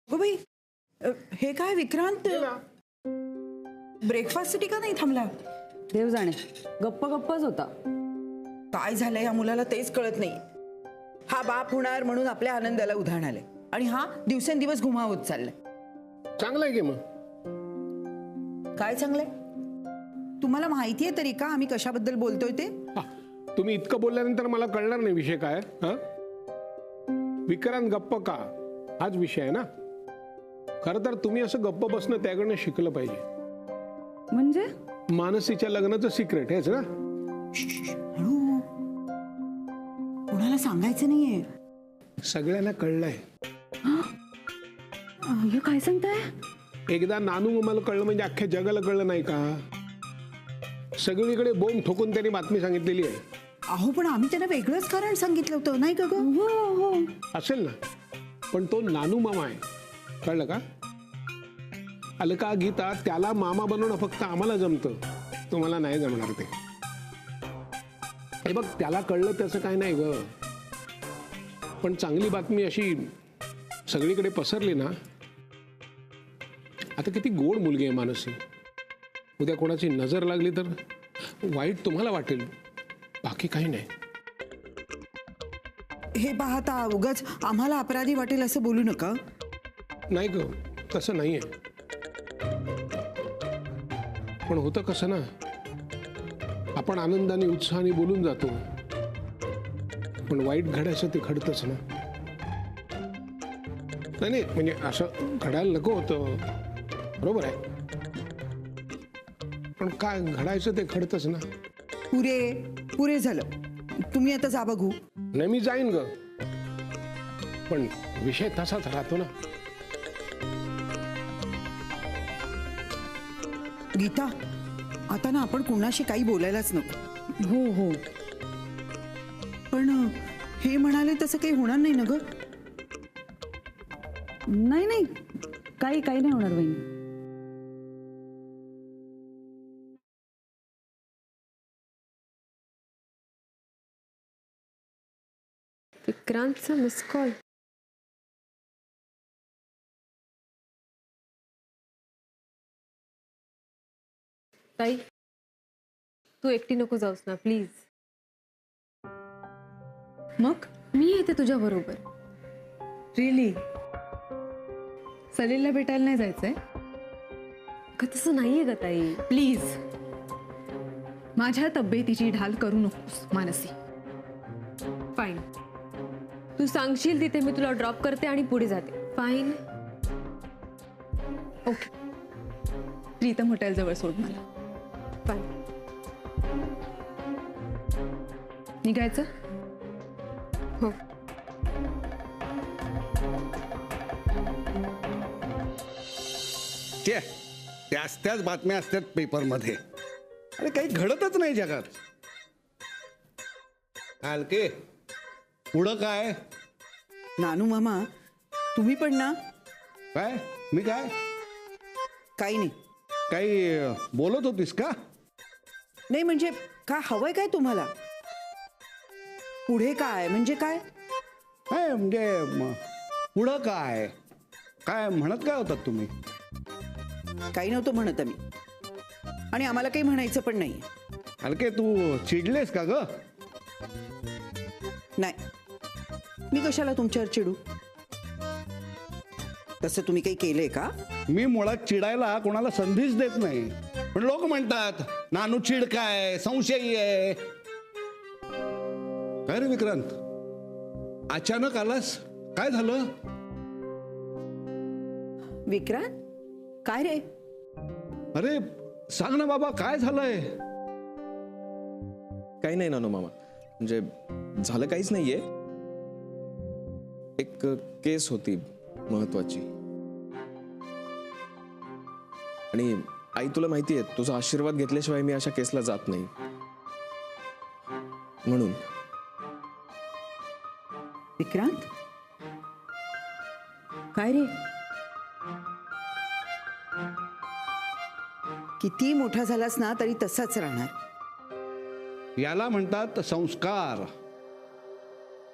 Go by, हे काय विक्रांत, ब्रेकफास्टसाठी का नाही थांबला? देव जाणे, गप्प गप्पच होता. काय झालंय या मुलाला तेच कळत नाही. हा बाप होणार म्हणून आपल्या आनंदाला उधाण आलंय आणि हा दिवसेंदिवस घुमावत चाललाय. चांगलंय की मग. काय चांगलंय? तुम्हाला माहितीये तरी का आम्ही कशाबद्दल बोलतोय ते? तुम्ही इतकं बोलल्यानंतर मला कळणार नाही विषय काय. विक्रांत गप्प का, हाच विषय आहे ना. खरं तर तुम्ही असं गप्प बसणं त्याकडनं शिकलं पाहिजे. म्हणजे मानसीच्या लग्नाचं सिक्रेट हेच ना. हळू, कोणाला सांगायचं नाहीये. सगळ्यांना कळलंय. हे काय सांगताय? एकदा नानू मामाला कळलं म्हणजे अख्ख्या जगाला कळलं नाही का. सगळीकडे बोंब ठोकून त्यांनी बातमी सांगितलेली आहे. अहो पण आम्ही त्यांना वेगळंच कारण सांगितलं होतं नाही का ग? हो. असेल ना, पण तो नानू मामा आहे, कळलं का? आलं का गीता, त्याला मामा बनवणं फक्त आम्हाला जमतं, तुम्हाला नाही जमणार ते. हे बघ, त्याला कळलं त्याचं काय नाही ग, पण चांगली बातमी अशी सगळीकडे पसरली ना. आता किती गोड मुलगी आहे मानसी. उद्या कोणाची नजर लागली तर वाईट तुम्हाला वाटेल, बाकी काही नाही. हे पाहता उगाच आम्हाला अपराधी वाटेल असं बोलू नका. नाही ग, तसं नाहीये. पण होतं कसं ना, आपण आनंदाने उत्साहाने बोलून जातो, पण वाईट घडायचं ते घडतच ना. नाही म्हणजे असं घडायला नको होतं, बरोबर आहे, पण काय घडायचं ते घडतच ना. पुरे झालं. तुम्ही आता जा बघू. नाही मी जाईन ग, पण विषय तसाच राहतो ना. गीता, आता ना आपण कुणाशी काही बोलायलाच नको. हो. पण हे म्हणाले तसं काही होणार नाही ना ग? नाही, काही नाही होणार बहिणी. विक्रांतचा मिस कॉल. ताई, तू एकटी नको जाऊस ना प्लीज. मग मी येते तुझ्या बरोबर. रिली सलीलला भेटायला नाही जायचंय? का तसं नाहीये ग ताई. प्लीज माझ्या तब्येतीची ढाल करू नकोस मानसी. फाईन, तू सांगशील तिथे मी तुला ड्रॉप करते आणि पुढे जाते. फाईन. ओके, प्रीतम हॉटेल जवळ सोड मला. फाईन. निघायचं? हो. त्याच बातम्या असतात पेपरमध्ये. अरे काही घडतच नाही जगात. हलके पुढं काय? नानू मामा, तुम्ही पण ना. काय मी काय काही नाही. काही बोलत होतीस का? नाही म्हणजे काय हवंय काय तुम्हाला? पुढे काय म्हणजे काय? काय म्हणजे पुढं काय काय म्हणत काय होतात तुम्ही? काही नव्हतं म्हणत आम्ही, आणि आम्हाला काही म्हणायचं पण नाही. हलके तू चिडलेस का ग? नाही, मी कशाला तुमच्यावर चिडू? तसं तुम्ही काही केलंय का? मी मुळात चिडायला कोणाला संधीच देत नाही, पण लोक म्हणतात नानू चिड काय, संशयी आहे. काय रे विक्रांत, अचानक आलास, काय झालं? विक्रांत, काय रे? अरे सांग ना बाबा, काय झालंय? काही नाही नानू मामा, म्हणजे झालं काहीच नाहीये. एक केस होती महत्वाची, आणि आई तुला माहिती आहे तुझा आशीर्वाद घेतल्याशिवाय मी अशा केसला जात नाही, म्हणून. विक्रांत, काय रे? किती मोठा झालास ना तरी तसाच राहणार. याला म्हणतात संस्कार.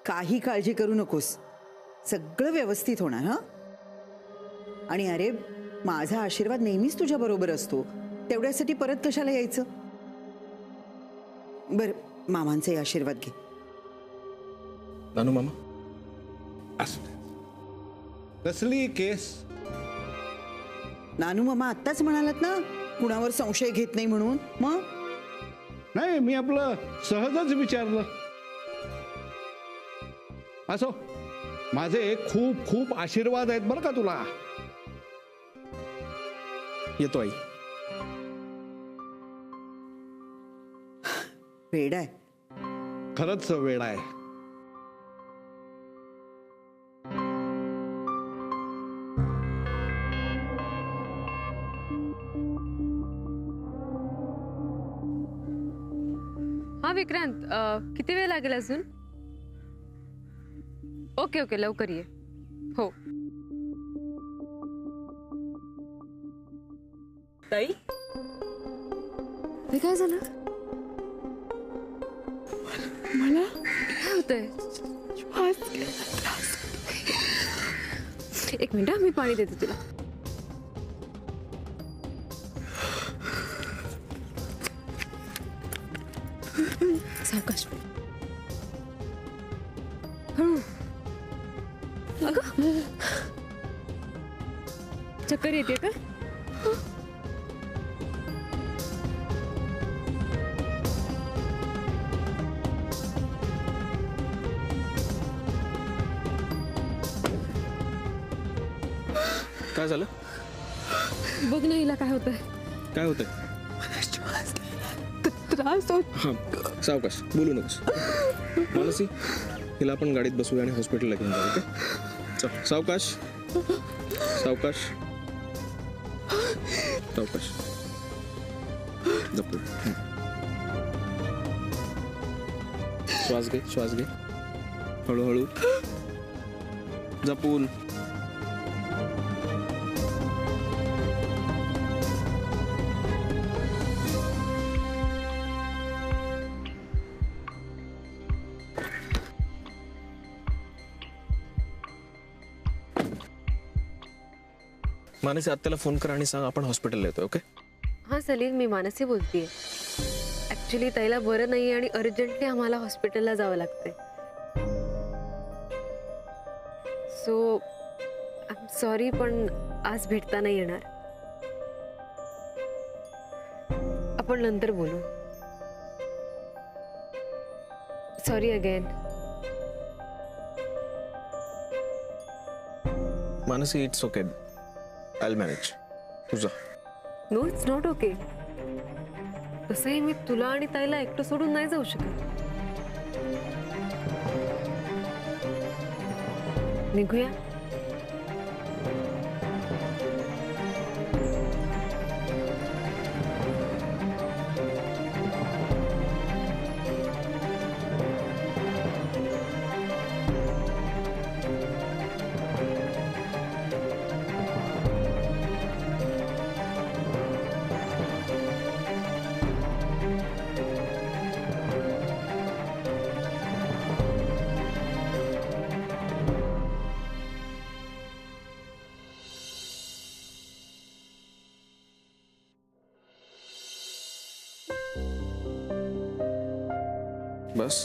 काही काळजी करू नकोस, सगळं व्यवस्थित होणार. हा, आणि अरे माझा आशीर्वाद नेहमीच तुझ्या बरोबर असतो, तेवढ्यासाठी परत कशाला यायचं? बर, मामांचे आशीर्वाद घे. नानू मामा, असू दे. कसली केस? नानू मामा आत्ताच म्हणालात ना कुणावर संशय घेत नाही म्हणून. मग नाही, मी आपलं सहजच विचारलं. असो, माझे खूप खूप आशीर्वाद आहेत बरं का तुला. येतो आई. वेड आहे. खरंच वेळ आहे. हा विक्रांत, किती वेळ लागेल अजून? ओके ओके, लवकर ये. हो. ताई, हे काय झालं? मला काय होतंय? एक मिनिट, मी पाणी देते तुला. सावकाश. हळू. अगं, चक्कर येते का? काय झालं? बघ ना हिला काय होतंय. काय होतंय? त्रास होत. हा, सावकाश, बोलू नकोस. मानसी, हिला आपण गाडीत बसूया आणि हॉस्पिटलला घेऊन जाऊ. ओके, चल. सावकाश सावकाश सावकाश. जपून. श्वास घे, श्वास घे. हळूहळू, जपून. मानसी, आत्याला फोन कर आणि सांग आपण हॉस्पिटलला येतोय. ओके? हां सलील, मी मानसी बोलतेय. ॲक्च्युली ताईला बरं नाही आणि अर्जंटली आम्हाला हॉस्पिटलला जावं लागतंय. सो आय एम सॉरी, पण आज भेटता नाही येणार. आपण नंतर बोलू. Sorry again. Mansi, it's okay. I'll manage. तुझा. No, it's not okay. तसंही मी तुला आणि ताईला एकटं सोडून नाही जाऊ शकत. निघूया. बस.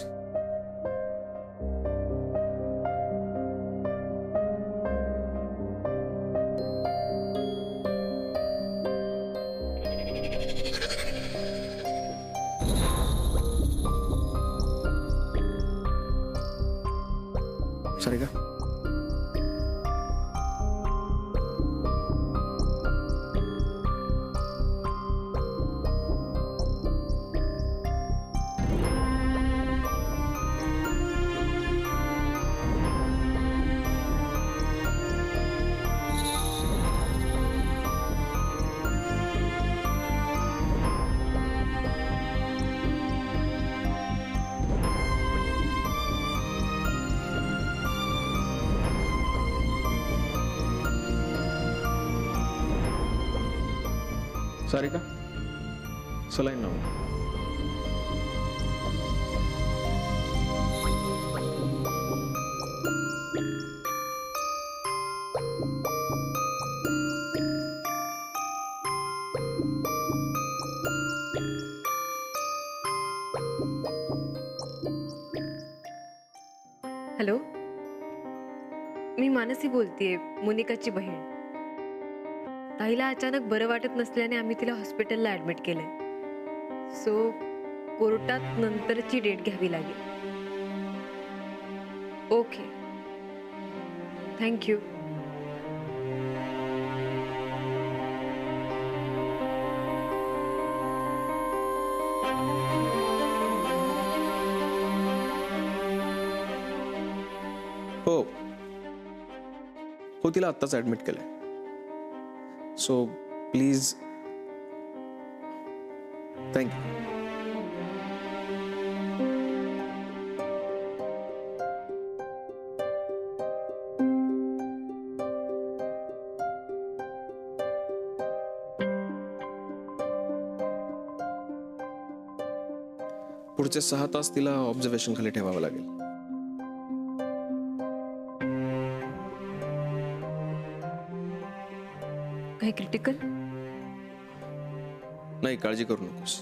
सारिका, सारिका, सलाईन लावून. हॅलो, मी मानसी बोलतेय, मोनिकाची बहीण. ताईला अचानक बरं वाटत नसल्याने आम्ही तिला हॉस्पिटलला ऍडमिट केलंय. सो कोर्टात नंतरची डेट घ्यावी लागेल. Okay, thank you. हो हो, तिला आत्ताच ऍडमिट केलंय. So please, thank you. पुढचे 6 तास तिला ऑब्झर्वेशन खाली ठेवावं लागेल. काही क्रिटिकल? नाही, काळजी करू नकोस.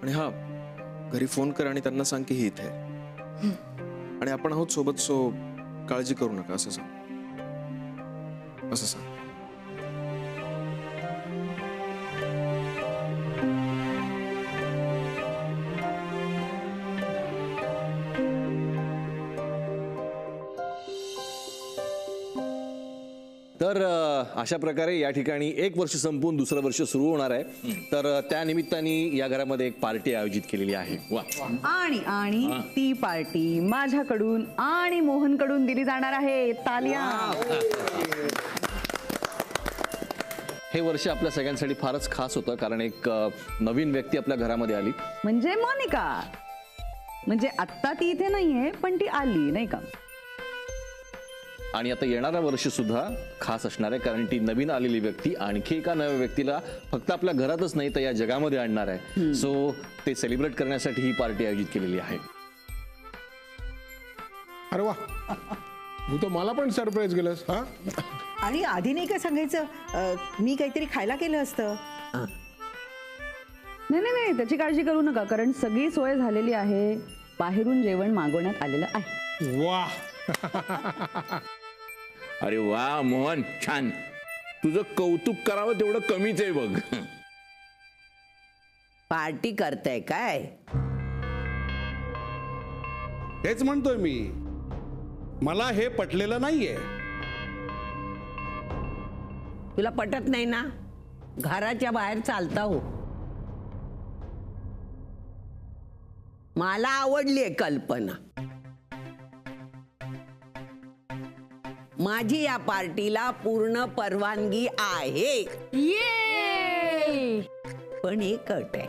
आणि हा, घरी फोन कर आणि त्यांना सांग की ही इथे आहे आणि आपण आहोत सोबत. सो काळजी करू नका असं सांग. असं सांग. तर अशा प्रकारे या ठिकाणी 1 वर्ष संपून दुसरं वर्ष सुरू होणार आहे. तर त्या निमित्ताने या घरामध्ये एक पार्टी आयोजित केलेली आहे. वा. आणि ती पार्टी माझ्याकडून आणि मोहनकडून दिली जाणार आहे. तालिया. हे वर्ष आपल्या सगळ्यांसाठी फारच खास होतं, कारण एक नवीन व्यक्ती आपल्या घरामध्ये आली. म्हणजे मोनिका. म्हणजे आत्ता ती इथे नाहीये, पण ती आली, नाही का? आणि आता येणारं वर्ष सुद्धा खास असणार आहे, कारण ती नवीन आलेली व्यक्ती आणखी एका नव्या व्यक्तीला फक्त आपल्या घरातच नाही तर या जगामध्ये आणणार आहे. सो ते सेलिब्रेट करण्यासाठी ही पार्टी आयोजित केलेली आहे. अरे वा, तू तर मला पण सरप्राईज केलंस. हा, आणि आधी नाही का सांगायचं, मी काहीतरी खायला केलं असतं. नाही, त्याची काळजी करू नका, कारण सगळी सोय झालेली आहे. बाहेरून जेवण मागवण्यात आलेलं आहे. वा. अरे वा मोहन, छान. तुझं कौतुक करावं तेवढं कमीच आहे बघ. पार्टी करताय काय? हेच म्हणतोय मी, मला हे पटलेलं नाहीये. तुला पटत नाही ना? घराच्या बाहेर चालता हो. मला आवडलीये कल्पना. माझी या पार्टीला पूर्ण परवानगी आहे. पण एक अट आहे.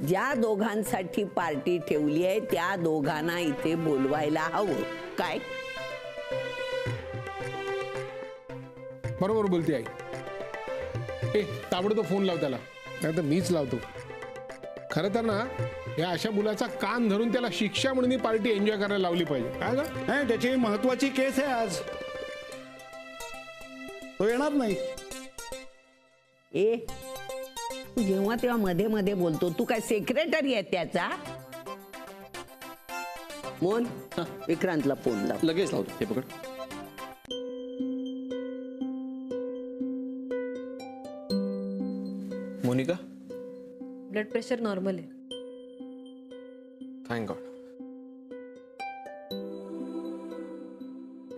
ज्या दोघांसाठी पार्टी ठेवली आहे त्या दोघांना इथे बोलवायला हवं. काय? बरोबर बोलते आई. ताबडतोब फोन लाव त्याला, नाही तर मीच लावतो. खरं तर ना, या अशा मुलाचा कान धरून त्याला शिक्षा म्हणून ही पार्टी एन्जॉय करायला लावली पाहिजे. काय का? नाही, त्याची महत्वाची केस आहे आज. तो येणार नाही. ए, तू जेव्हा तेव्हा मध्ये मध्ये बोलतो. तू काय सेक्रेटरी आहे त्याचा? मोहन, विक्रांतला फोन लाव. लगेच लावतो. हे पकड. मोनिका, ब्लड प्रेशर नॉर्मल आहे. Thank God.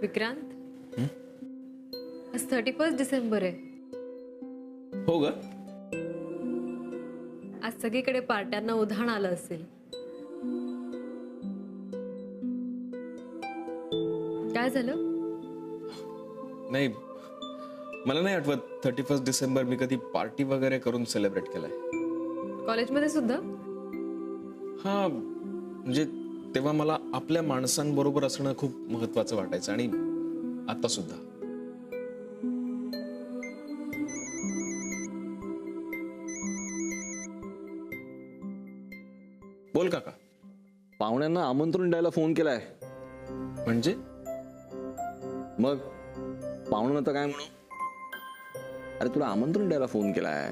विक्रांत, आज 31 डिसेंबर आहे. हो ग, आज सगळीकडे पार्ट्यांना उधाण आलं असेल. काय झालं? नाही, मला नाही आठवत 31 डिसेंबर मी कधी पार्टी वगैरे करून सेलिब्रेट केलाय. कॉलेजमध्ये सुद्धा? हा, म्हणजे तेव्हा मला आपल्या माणसांबरोबर असणं खूप महत्वाचं वाटायचं आणि आता सुद्धा. बोल काका. पाहुण्यांना आमंत्रण द्यायला फोन केलाय. म्हणजे मग पाहुण्यांना तर काय म्हणू? अरे तुला आमंत्रण द्यायला फोन केलाय.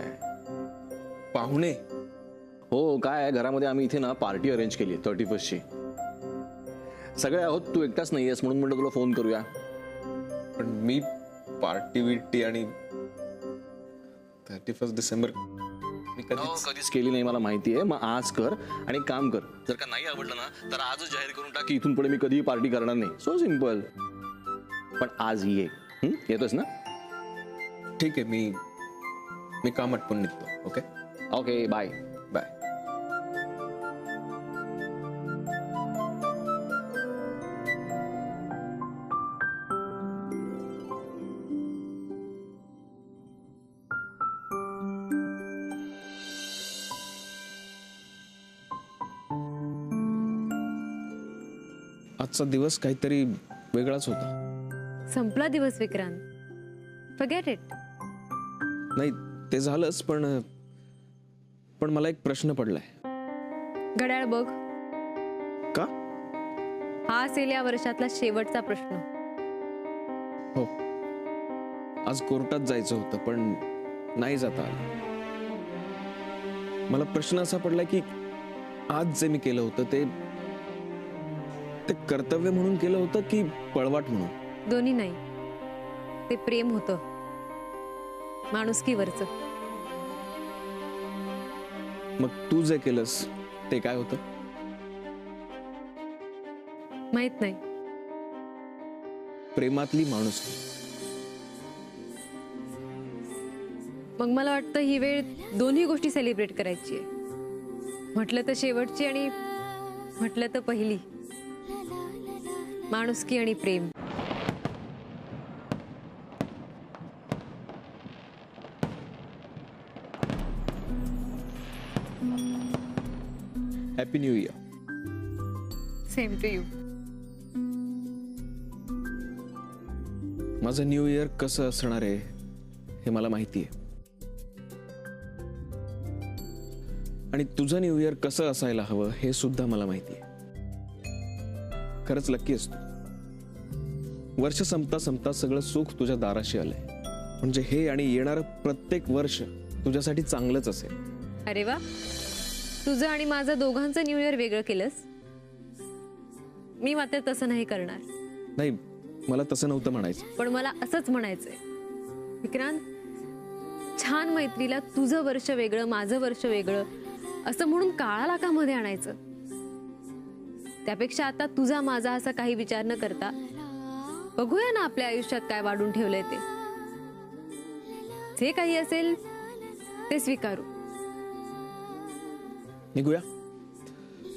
पाहुणे? हो काय आहे, घरामध्ये आम्ही इथे ना पार्टी अरेंज केली 31st सगळे आहोत. तू एकटाच नाही आहेस म्हणून म्हटलं तुला फोन करूया. पण मी पार्टी विटी आणि 31 डिसेंबर मी कधीच केली नाही मला माहिती आहे. मग आज कर आणि काम कर. जर का नाही आवडलं ना तर आजच जाहीर करून टाक की इथून पुढे मी कधीही पार्टी करणार नाही. So simple. पण आज ये. येतोस ना? ठीक आहे, मी काम आटपून निघतो. Okay okay bye. बाय. आजचा दिवस काहीतरी वेगळाच होता. संपला दिवस विक्रांत. Forget it. नाही ते झालंच, पण मला एक प्रश्न पडलाय. घड्याळ बघ. का? हा असेल या वर्षातला शेवटचा प्रश्न. हो, आज कोर्टात जायचं होतं पण नाही जाता आलं. मला प्रश्न असा पडला की आज जे मी केलं होतं ते कर्तव्य म्हणून केलं होतं की पळवाट म्हणून? दोन्ही नाही. ते प्रेम होतं, माणुसकीवरचं. मग तू जे केलंस ते काय होतं? माहित नाही. प्रेमातली माणुसकी. मग मला वाटतं ही वेळ दोन्ही गोष्टी सेलिब्रेट करायची आहे. म्हटलं तर शेवटची आणि म्हटलं तर पहिली. माणुसकी आणि प्रेम. Happy new year. Same to you. माझं न्यू इयर कसं असणार आहे हे मला माहिती आहे. आणि तुझं न्यू इयर कसं असायला हवं हे सुद्धा मला माहिती आहे. खरंच लक्की असतो. वर्ष संपता संपता सगळं सुख तुझ्या दाराशी आलंय. म्हणजे हे आणि येणारं प्रत्येक वर्ष तुझ्यासाठी चांगलंच असेल. अरे वा. तुझं आणि माझं दोघांचं न्यू इयर वेगळं केलंस. मी मात्र तसं नाही करणार. नाही, मला तसं नव्हतं म्हणायचं. पण मला असंच म्हणायचंय विक्रांत. छान मैत्रीला तुझं वर्ष वेगळं माझं वर्ष वेगळं असं म्हणून काळाला का मध्ये आणायचं? त्यापेक्षा आता तुझा माझा असा काही विचार न करता बघूया ना आपल्या आयुष्यात काय वाढून ठेवलंय ते. जे काही असेल ते स्वीकारू. निघूया.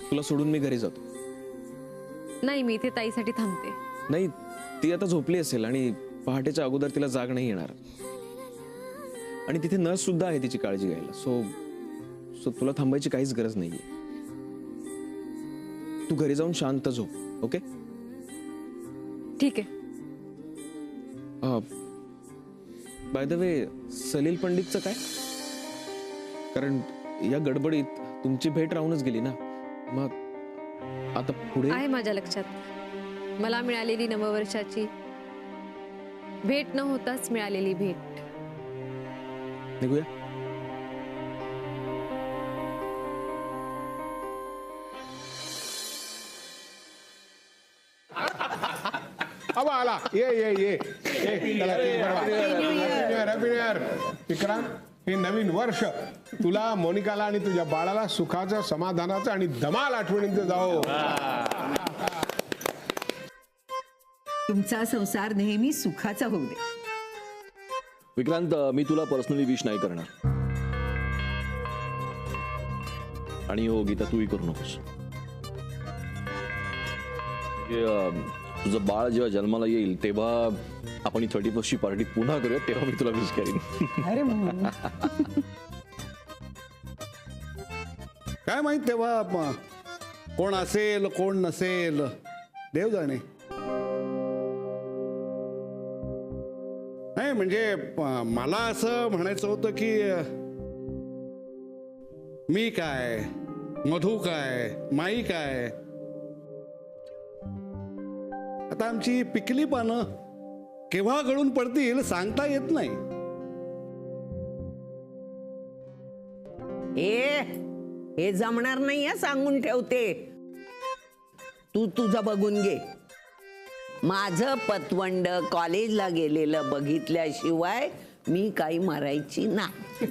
तुला सोडून मी घरी जातो. नाही, मी इथे ताईसाठी थांबते. नाही, ती आता झोपली असेल आणि पहाटेच्या अगोदर तिला जाग नाही येणार. आणि तिथे नर्स सुद्धा आहे तिची काळजी घ्यायला. सो तुला थांबायची काहीच गरज नाहीये. तू घरी जाऊन शांत झोप. ओके? ठीक आहे. बाय द वे, सलील पंडितचं काय? कारण या गडबडीत तुमची भेट राहूनच गेली ना. मग आता पुढे? आहे माझ्या लक्षात. मला मिळालेली नववर्षाची भेट न होताच मिळालेली भेट. निघूया. अब आला. ये विक्रांत, हे नवीन वर्ष तुला, मोनिकाला आणि तुझ्या बाळाला सुखाचं, समाधानाचं आणि धमाल आठवणींचं जाओ. तुमचा संसार नेहमी सुखाचा होऊ दे. विक्रांत, मी तुला पर्सनली विश नाही करणार. आणि हो गीता, तूही करू नकोस. तुझं बाळ जेव्हा जन्माला येईल तेव्हा आपण ही 31st पार्टी पुन्हा करूया. तेव्हा मी तुला विश करीन. अरे काय माहित तेव्हा कोण असेल कोण नसेल, देव जाणे. नाही म्हणजे मला असं म्हणायचं होतं की मी काय, मधू काय, माई काय, आता आमची पिकली पानं केव्हा गळून पडतील सांगता येत नाही. हे जमणार नाही हं, सांगून ठेवते. तू तुझं बघून घे. माझं पतवंड कॉलेजला गेलेलं बघितल्याशिवाय मी काही मरायची नाही.